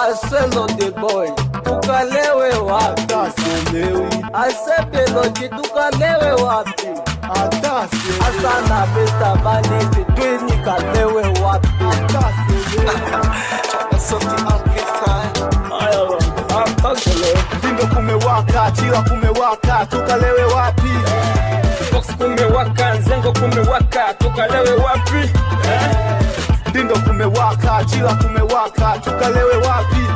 Aselote boy, tukalewe wapi? Atasielewi. Asepelote tukalewe wapi? Atasielewi. Asana besta banete twini kalewe wapi? Atasielewi. Ndindo kumewaka, chila kumewaka, tukalewe wapi? Fox kumewaka, Nzengo kumewaka, tukalewe wapi? Ndindo kumewaka, chila kumewaka, tukalewe wapi?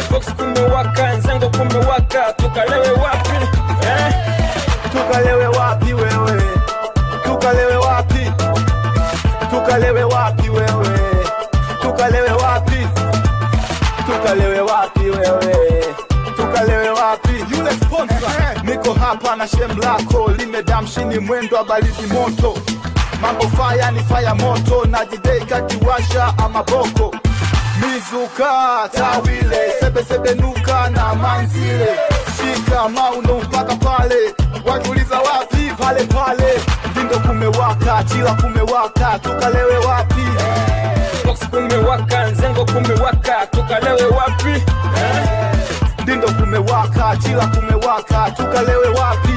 Fox kumewaka, Nzengo kumewaka, tukalewe wapi? Tukalewe wapi wewe? Tukalewe wapi? Tukalewe wapi wewe? Tukalewe wapi? Tukalewe wapi wewe? Tukalewe wapi? Yule sponsor niko hapa na shem lako limedamshini mwendo wa baridi moto, mambo fire ni fire moto, na jidei kakiwasha amaboko mizuka tawile sebe nuka na manzile shika mauno mpaka pale, wajuliza wapi? Pale pale. Ndindo kumewaka, chila kumewaka, tukalewe wapi? Fox kumewaka, Nzengo kumewaka, tukalewe wapi? Ndindo kumewaka, chila kumewaka, tukalewe wapi?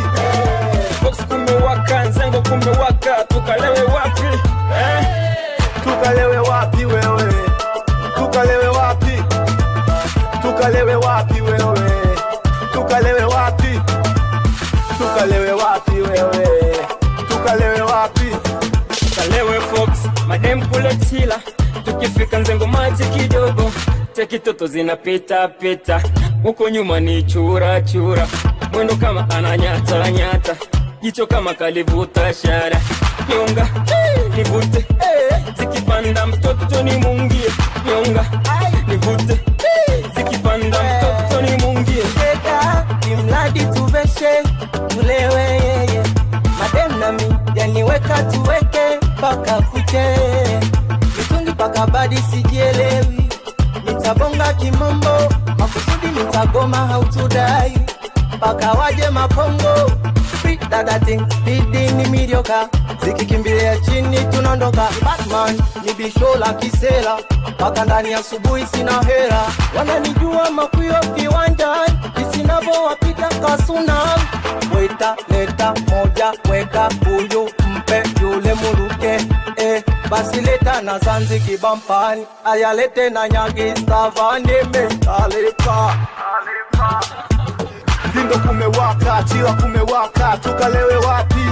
Fox kumewaka, Nzengo kumewaka, tukalewe wapi? Tukalewe wapi wewe? Tukalewe wapi? Tukalewe wapi wewe? Tukalewe wapi? Tukalewe wapi wewe? Tukalewe wapi? Tukalewe Fox, madem kule chila, tukifika Nzengo maji kidogo, teki toto zinapita pita, huko nyuma ni chura chura, mwendo kama ananyata nyata, jicho kama kalivuta shara, nyonga nivute, zikipanda mtoto ni mungie, nyonga nivute, zikipanda mtoto ni mungie. Seka imladi tuveshe tulewe yeye, madem nami yaniweka tuweke paka kuche, mitungi paka badi sijielewi, nitabonga kimombo makusudi, nitagoma hautudai paka waje mapongo dadating bidi ni midioka, zikikimbilia chini tunondoka. Batman ni bisho la kisela, paka ndani asubuhi sina hera, wananijua makuyo kiwanjani, isinavo wapita kasuna. Weta leta moja, weka huyu mpe yule muruke, basi leta na zanzi kibampani, ayalete na nyagi stavani mentalipa. Ndindo kumewaka, chila kumewaka, tukalewe wapi?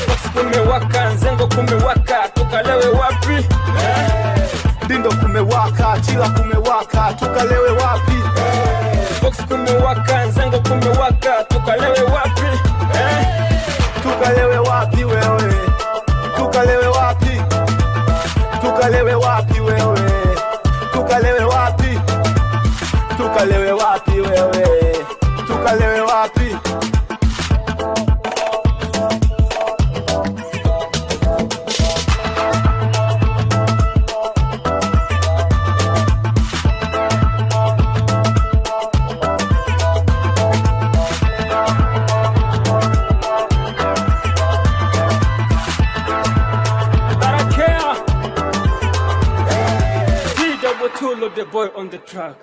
Fox kumewaka, Nzengo kumewaka, tukalewe wapi? Ndindo kumewaka, chila kumewaka, tukalewe wapi? Fox kumewaka, Nzengo kumewaka, tukalewe wapi? Tukalewe wapi wewe? Tukalewe wapi? Tukalewe wapi wewe? Tukalewe wapi? Tukalewe wapi wewe? Tukalewe wapi? Tulo the boy on the track.